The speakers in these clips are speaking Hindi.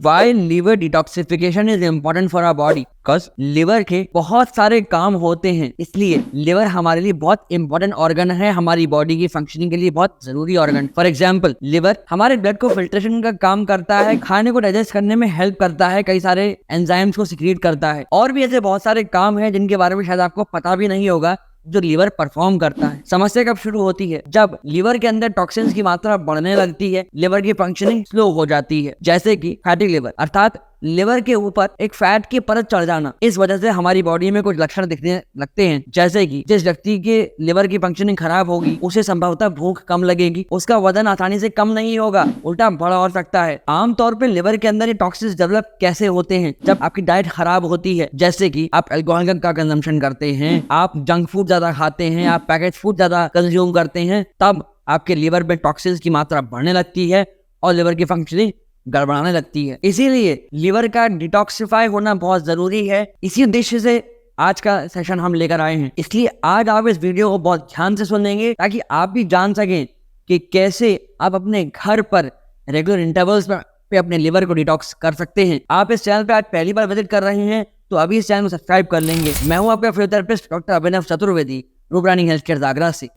Y liver detoxification is important for our body, because liver के बहुत सारे काम होते हैं, इसलिए लिवर हमारे लिए बहुत इंपॉर्टेंट ऑर्गन है, हमारी बॉडी की फंक्शनिंग के लिए बहुत जरूरी ऑर्गन। फॉर एग्जाम्पल, लिवर हमारे ब्लड को फिल्ट्रेशन का काम करता है, खाने को डाइजेस्ट करने में हेल्प करता है, कई सारे एंजाइम्स को सीक्रेट करता है, और भी ऐसे बहुत सारे काम हैं जिनके बारे में शायद आपको पता भी नहीं होगा जो लीवर परफॉर्म करता है। समस्या कब शुरू होती है? जब लीवर के अंदर टॉक्सिन्स की मात्रा बढ़ने लगती है, लिवर की फंक्शनिंग स्लो हो जाती है, जैसे कि फैटी लिवर, अर्थात लिवर के ऊपर एक फैट की परत चढ़ जाना। इस वजह से हमारी बॉडी में कुछ लक्षण दिखने लगते हैं, जैसे कि जिस व्यक्ति के लिवर की फंक्शनिंग खराब होगी उसे संभवतः भूख कम लगेगी, उसका वजन आसानी से कम नहीं होगा, उल्टा बढ़ और सकता है। आमतौर पर लिवर के अंदर ये टॉक्सिन्स डेवलप कैसे होते हैं? जब आपकी डाइट खराब होती है, जैसे कि आप अल्कोहल का कंजम्पशन करते हैं, आप जंक फूड ज्यादा खाते हैं, आप पैकेज फूड ज्यादा कंज्यूम करते हैं, तब आपके लिवर में टॉक्सिन्स की मात्रा बढ़ने लगती है और लिवर की फंक्शनिंग गड़बड़ाने लगती है। इसीलिए लिवर का डिटॉक्सिफाई होना बहुत जरूरी है। इसी उद्देश्य से आज का सेशन हम लेकर आए हैं। इसलिए आज आप इस वीडियो को बहुत ध्यान से सुनेंगे ताकि आप भी जान सकें कि कैसे आप अपने घर पर रेगुलर इंटरवल्स पे अपने लिवर को डिटॉक्स कर सकते हैं। आप इस चैनल पे आज पहली बार विजिट कर रहे हैं तो अभी इस चैनल को सब्सक्राइब कर लेंगे। मैं हूं आपका फिजियोथेरेपिस्ट डॉक्टर अभिनव चतुर्वेदी, रूपरानी हेल्थ केयर आगरा से।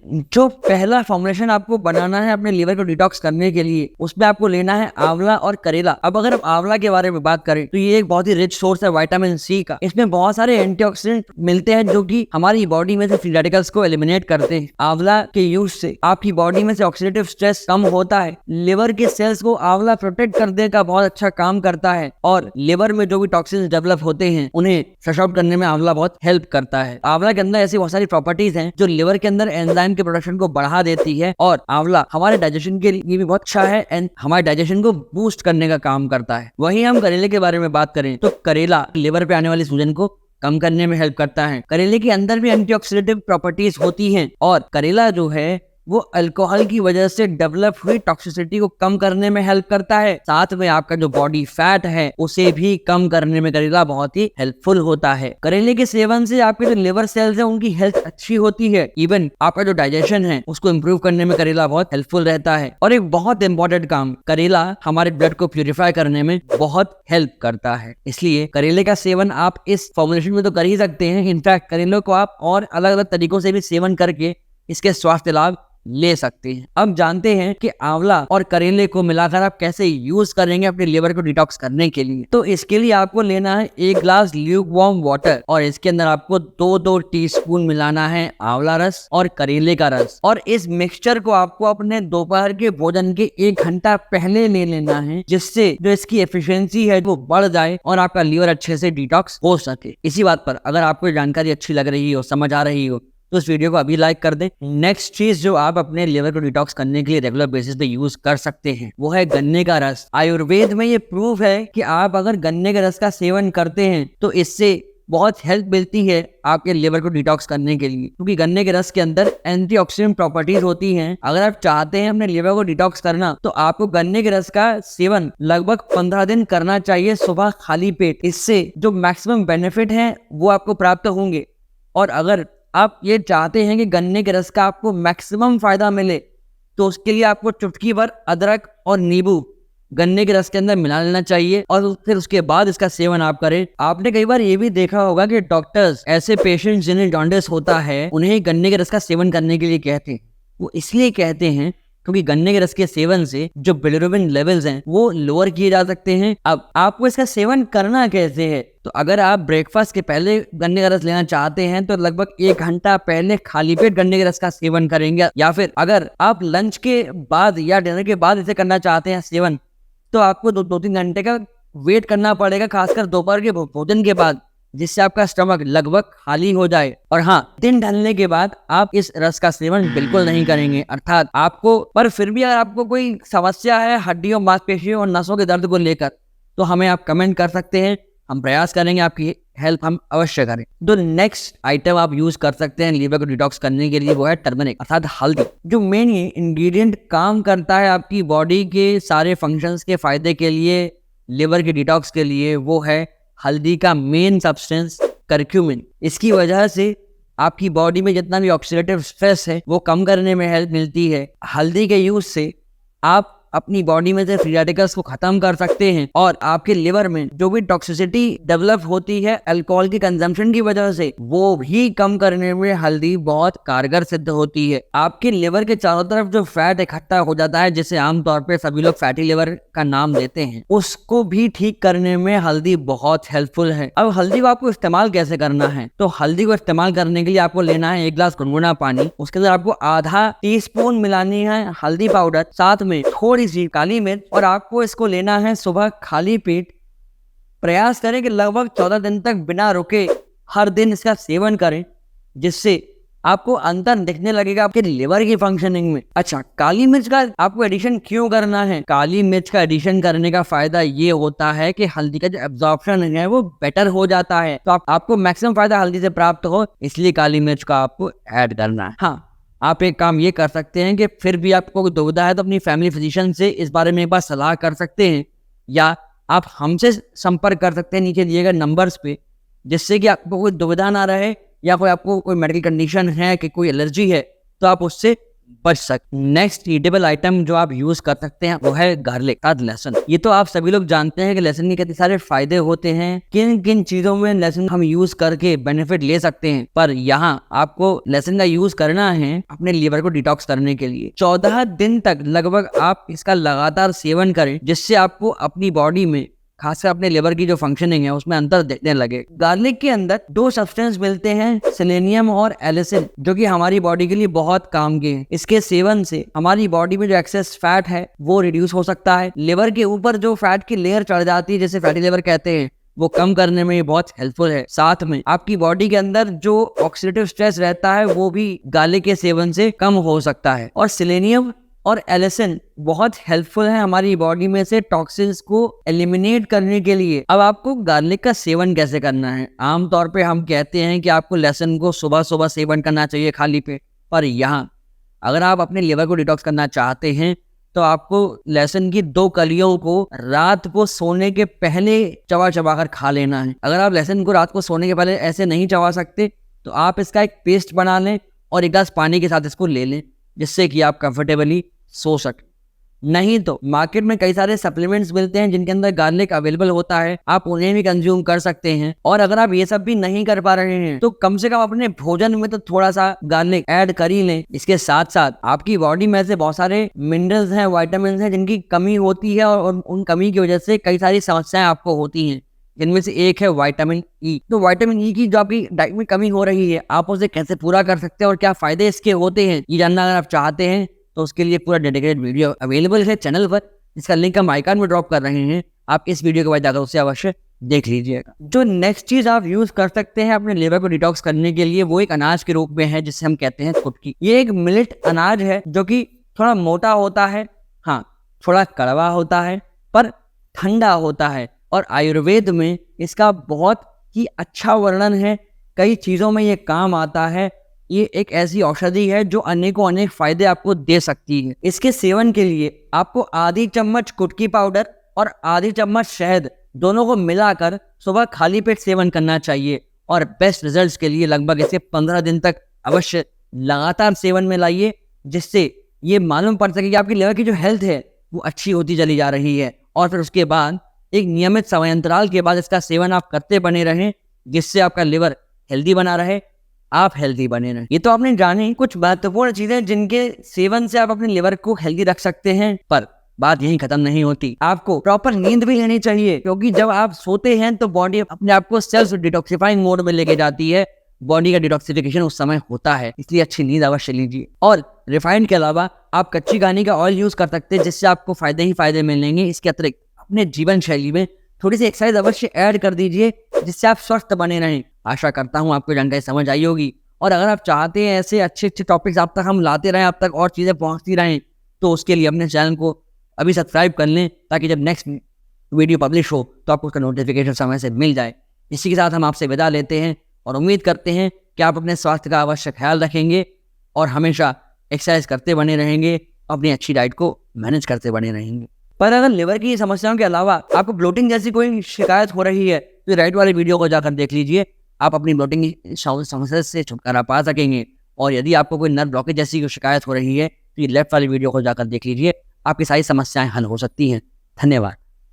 जो पहला फॉर्मुलेशन आपको बनाना है अपने लिवर को डिटॉक्स करने के लिए, उसमें आपको लेना है आंवला और करेला। अब अगर आप आंवला के बारे में बात करें तो ये एक बहुत ही रिच सोर्स है विटामिन सी का। इसमें बहुत सारे एंटीऑक्सीडेंट मिलते हैं जो कि हमारी बॉडी में से फ्री रेडिकल्स को एलिमिनेट करते हैं। आंवला के यूज से आपकी बॉडी में से ऑक्सीडेटिव स्ट्रेस कम होता है, लिवर के सेल्स को आंवला प्रोटेक्ट करने का बहुत अच्छा काम करता है, और लिवर में जो भी टॉक्सिन्स डेवलप होते हैं उन्हें फ्लश आउट करने में आंवला बहुत हेल्प करता है। आंवला के अंदर ऐसी बहुत सारी प्रॉपर्टीज हैं जो लिवर के अंदर एंजाइम के प्रोडक्शन को बढ़ा देती है, और आंवला हमारे डाइजेशन के लिए भी बहुत अच्छा है एंड हमारे डाइजेशन को बूस्ट करने का काम करता है। वहीं हम करेले के बारे में बात करें तो करेला लिवर पे आने वाली सूजन को कम करने में हेल्प करता है। करेले के अंदर भी एंटीऑक्सीडेंटिव प्रॉपर्टीज होती हैं, और करेला जो है वो अल्कोहल की वजह से डेवलप हुई टॉक्सिसिटी को कम करने में हेल्प करता है। साथ में आपका जो बॉडी फैट है उसे भी कम करने में करेला बहुत ही हेल्पफुल होता है। करेले के सेवन से आपके जो लिवर सेल्स है उनकी हेल्थ अच्छी होती है, इवन आपका जो डाइजेशन है उसको इम्प्रूव करने में करेला बहुत हेल्पफुल रहता है। और एक बहुत इंपॉर्टेंट काम, करेला हमारे ब्लड को प्यूरिफाई करने में बहुत हेल्प करता है। इसलिए करेले का सेवन आप इस फॉर्मुलेशन में तो कर ही सकते हैं, इनफैक्ट करेले को आप और अलग अलग तरीकों से भी सेवन करके इसके स्वास्थ्य लाभ ले सकते हैं। अब जानते हैं कि आंवला और करेले को मिलाकर आप कैसे यूज करेंगे अपने लिवर को डिटॉक्स करने के लिए। तो इसके लिए आपको लेना है 1 ग्लास ल्यूक वार्म वाटर, और इसके अंदर आपको 2-2 टीस्पून मिलाना है आंवला रस और करेले का रस, और इस मिक्सचर को आपको अपने दोपहर के भोजन के 1 घंटा पहले ले लेना है, जिससे जो इसकी एफिशिएंसी है वो बढ़ जाए और आपका लिवर अच्छे से डिटॉक्स हो सके। इसी बात पर अगर आपको जानकारी अच्छी लग रही हो, समझ आ रही हो, तो इस वीडियो को अभी लाइक कर दें। नेक्स्ट चीज जो आप अपने लिवर को डिटॉक्स करने के लिए रेगुलर बेसिस पे यूज कर सकते हैं वो है गन्ने का रस। आयुर्वेद में ये प्रूफ है कि आप अगर गन्ने के रस का सेवन करते हैं तो इससे बहुत हेल्प मिलती है आपके लिवर को डिटॉक्स करने के लिए, क्योंकि गन्ने के रस के अंदर एंटीऑक्सीडेंट प्रॉपर्टीज होती हैं। अगर आप चाहते हैं अपने लिवर को डिटॉक्स करना तो आपको गन्ने के रस का सेवन लगभग 15 दिन करना चाहिए, सुबह खाली पेट। इससे जो मैक्सिमम बेनिफिट है वो आपको प्राप्त होंगे। और अगर आप ये चाहते हैं कि गन्ने के रस का आपको मैक्सिमम फायदा मिले तो उसके लिए आपको चुटकी भर अदरक और नींबू गन्ने के रस के अंदर मिला लेना चाहिए, और फिर उसके बाद इसका सेवन आप करें। आपने कई बार ये भी देखा होगा कि डॉक्टर्स ऐसे पेशेंट्स जिन्हें जॉन्डिस होता है उन्हें गन्ने के रस का सेवन करने के लिए कहते हैं। वो इसलिए कहते हैं क्योंकि गन्ने के रस के सेवन से जो बिलिरुबिन लेवल्स हैं वो लोअर किए जा सकते हैं। अब आपको इसका सेवन करना कैसे है? तो अगर आप ब्रेकफास्ट के पहले गन्ने का रस लेना चाहते हैं तो लगभग 1 घंटा पहले खाली पेट गन्ने के रस का सेवन करेंगे, या फिर अगर आप लंच के बाद या डिनर के बाद इसे करना चाहते हैं सेवन, तो आपको 2-3 घंटे का वेट करना पड़ेगा, खासकर दोपहर के भोजन के बाद, जिससे आपका स्टमक लगभग खाली हो जाए। और हाँ, दिन ढलने के बाद आप इस रस का सेवन बिल्कुल नहीं करेंगे। अर्थात आपको, पर फिर भी अगर आपको कोई समस्या है हड्डियों, मांसपेशियों और नसों के दर्द को लेकर, तो हमें आप कमेंट कर सकते हैं, हम प्रयास करेंगे आपकी हेल्प हम अवश्य करें। तो नेक्स्ट आइटम आप यूज कर सकते हैं लिवर को डिटॉक्स करने के लिए वो है टर्मरिक अर्थात हल्दी। जो मेन इंग्रेडिएंट काम करता है आपकी बॉडी के सारे फंक्शंस के फायदे के लिए, लिवर के डिटॉक्स के लिए, वो है हल्दी का मेन सब्सटेंस करक्यूमिन। इसकी वजह से आपकी बॉडी में जितना भी ऑक्सीडेटिव स्ट्रेस है वो कम करने में हेल्प मिलती है। हल्दी के यूज से आप अपनी बॉडी में से फ्री रेडिकल्स को खत्म कर सकते हैं और आपके लिवर में जो भी टॉक्सिसिटी डेवलप होती है अल्कोहल की कंजम्पशन की वजह से, वो भी कम करने में हल्दी बहुत कारगर सिद्ध होती है। आपके लिवर के चारों तरफ जो फैट इकट्ठा हो जाता है, जिसे आमतौर पे सभी लोग फैटी लिवर का नाम देते हैं, उसको भी ठीक करने में हल्दी बहुत हेल्पफुल है। अब हल्दी को आपको इस्तेमाल कैसे करना है? तो हल्दी को इस्तेमाल करने के लिए आपको लेना है 1 गिलास गुनगुना पानी, उसके अंदर आपको आधा टीस्पून मिलानी है हल्दी पाउडर, साथ में थोड़ी सी काली मिर्च, और आपको इसको लेना है सुबह खाली पेट। प्रयास करें कि लगभग 14 दिन तक बिना रुके हर दिन इसका सेवन करें, जिससे आपको अंतर दिखने लगेगा आपके लिवर की फंक्शनिंग में। अच्छा, काली मिर्च का आपको एडिशन क्यों करना है? काली मिर्च का एडिशन करने का फायदा ये होता है कि हल्दी का जो एब्जॉर्प्शन है वो बेटर हो जाता है, तो आपको मैक्सिमम फायदा हल्दी से प्राप्त हो, इसलिए काली मिर्च का आपको ऐड करना है। हाँ, आप एक काम ये कर सकते हैं कि फिर भी आपको कोई दुविधा है तो अपनी फैमिली फिजिशियन से इस बारे में एक बार सलाह कर सकते हैं, या आप हमसे संपर्क कर सकते हैं नीचे दिए गए नंबर्स पे, जिससे कि आपको कोई दुविधा ना रहे, या कोई आपको कोई मेडिकल कंडीशन है कि कोई एलर्जी है तो आप उससे बच सकते। नेक्स्ट ईटेबल आइटम जो आप यूज कर सकते हैं वो है गार्लिक और लहसुन। ये तो आप सभी लोग जानते हैं कि लहसुन के कितने सारे फायदे होते हैं, किन किन चीजों में लहसुन हम यूज करके बेनिफिट ले सकते हैं, पर यहाँ आपको लहसुन का यूज करना है अपने लीवर को डिटॉक्स करने के लिए। 14 दिन तक लगभग आप इसका लगातार सेवन करें, जिससे आपको अपनी बॉडी में, खासकर अपने लिवर की जो फंक्शनिंग है उसमें अंतर दिखने लगे। गार्लिक के अंदर 2 सब्सटेंस मिलते हैं, सेलेनियम और एलिसिन, जो कि हमारी बॉडी के लिए बहुत काम के हैं। इसके सेवन से हमारी बॉडी में जो एक्सेस फैट है वो रिड्यूस हो सकता है। लिवर के ऊपर जो फैट की लेयर चढ़ जाती है, जैसे फैटी लिवर कहते हैं, वो कम करने में ये बहुत हेल्पफुल है। साथ में आपकी बॉडी के अंदर जो ऑक्सीडेटिव स्ट्रेस रहता है वो भी गार्लिक के सेवन से कम हो सकता है। और सेलेनियम और एलिसिन बहुत हेल्पफुल है हमारी बॉडी में से टॉक्सिन्स को एलिमिनेट करने के लिए। अब आपको गार्लिक का सेवन कैसे करना है? आमतौर पे हम कहते हैं कि आपको लहसुन को सुबह सुबह सेवन करना चाहिए खाली पेट, पर यहाँ अगर आप अपने लिवर को डिटॉक्स करना चाहते हैं तो आपको लहसुन की 2 कलियों को रात को सोने के पहले चबा चबा कर खा लेना है। अगर आप लहसुन को रात को सोने के पहले ऐसे नहीं चबा सकते तो आप इसका एक पेस्ट बना लें और 1 गिलास पानी के साथ इसको ले लें, जिससे कि आप कंफर्टेबली सो सके। नहीं तो मार्केट में कई सारे सप्लीमेंट्स मिलते हैं जिनके अंदर गार्लिक अवेलेबल होता है, आप उन्हें भी कंज्यूम कर सकते हैं। और अगर आप ये सब भी नहीं कर पा रहे हैं तो कम से कम अपने भोजन में तो थोड़ा सा गार्लिक ऐड कर ही लें। इसके साथ साथ आपकी बॉडी में से बहुत सारे मिनरल्स हैं, विटामिन्स हैं जिनकी कमी होती है, और उन कमी की वजह से कई सारी समस्याएं आपको होती हैं, जिनमें से एक है विटामिन ई। तो विटामिन ई की जो आपकी डाइट में कमी हो रही है, आप उसे कैसे पूरा कर सकते हैं और क्या फायदे इसके होते हैं, ये जानना अगर आप चाहते हैं तो उसके लिए पूरा डेडिकेटेड वीडियो अवेलेबल है चैनल पर, जिसका लिंक हम आइकन में ड्रॉप कर रहे हैं। आप इस वीडियो के बाद जाकर उसे अवश्य देख लीजिएगा। जो नेक्स्ट चीज आप यूज कर सकते हैं अपने लिवर को डिटॉक्स करने के लिए, वो एक अनाज के रूप में है जिसे हम कहते हैं कुटकी। ये एक मिलेट अनाज है जो कि थोड़ा मोटा होता है, हाँ थोड़ा कड़वा होता है, पर ठंडा होता है, और आयुर्वेद में इसका बहुत ही अच्छा वर्णन है। कई चीजों में ये काम आता है। ये एक ऐसी औषधि है जो अनेकों अनेक फायदे आपको दे सकती है। इसके सेवन के लिए आपको आधी चम्मच कुटकी पाउडर और आधी चम्मच शहद दोनों को मिलाकर सुबह खाली पेट सेवन करना चाहिए, और बेस्ट रिजल्ट्स के लिए लगभग इसे 15 दिन तक अवश्य लगातार सेवन में लाइए, जिससे ये मालूम पड़ सके कि आपकी लिवर की जो हेल्थ है वो अच्छी होती चली जा रही है। और फिर उसके बाद एक नियमित समयांतराल के बाद इसका सेवन आप करते बने रहें, जिससे आपका लिवर हेल्दी बना रहे, आप हेल्दी बने रहें। ये तो आपने जानी कुछ महत्वपूर्ण चीजें जिनके सेवन से आप अपने लिवर को हेल्दी रख सकते हैं, पर बात यही खत्म नहीं होती। आपको प्रॉपर नींद भी लेनी चाहिए, क्योंकि जब आप सोते हैं तो बॉडी अपने आप को सेल्फ डिटॉक्सिफाइंग मोड में लेके जाती है। बॉडी का डिटॉक्सिफिकेशन उस समय होता है, इसलिए अच्छी नींद अवश्य लीजिए। और रिफाइंड के अलावा आप कच्ची घानी का ऑयल यूज कर सकते हैं, जिससे आपको फायदे ही फायदे मिलेंगे। इसके अतिरिक्त अपने जीवन शैली में थोड़ी सी एक्सरसाइज अवश्य ऐड कर दीजिए, जिससे आप स्वस्थ बने रहें। आशा करता हूँ आपको जानकारी समझ आई होगी, और अगर आप चाहते हैं ऐसे अच्छे अच्छे टॉपिक्स आप तक हम लाते रहें, आप तक और चीज़ें पहुँचती रहें, तो उसके लिए अपने चैनल को अभी सब्सक्राइब कर लें, ताकि जब नेक्स्ट वीडियो पब्लिश हो तो आपको उसका नोटिफिकेशन समय से मिल जाए। इसी के साथ हम आपसे विदा लेते हैं और उम्मीद करते हैं कि आप अपने स्वास्थ्य का अवश्य ख्याल रखेंगे और हमेशा एक्सरसाइज करते बने रहेंगे, अपनी अच्छी डाइट को मैनेज करते बने रहेंगे। पर अगर लिवर की समस्याओं के अलावा आपको ब्लोटिंग जैसी कोई शिकायत हो रही है तो राइट वाले वीडियो को जाकर देख लीजिए, आप अपनी ब्लोटिंग की समस्या से छुटकारा पा सकेंगे। और यदि आपको कोई नर्व ब्लॉकेज जैसी कोई शिकायत हो रही है तो ये लेफ्ट वाली वीडियो को जाकर देख लीजिए, आपकी सारी समस्याएं हल हो सकती हैं। धन्यवाद।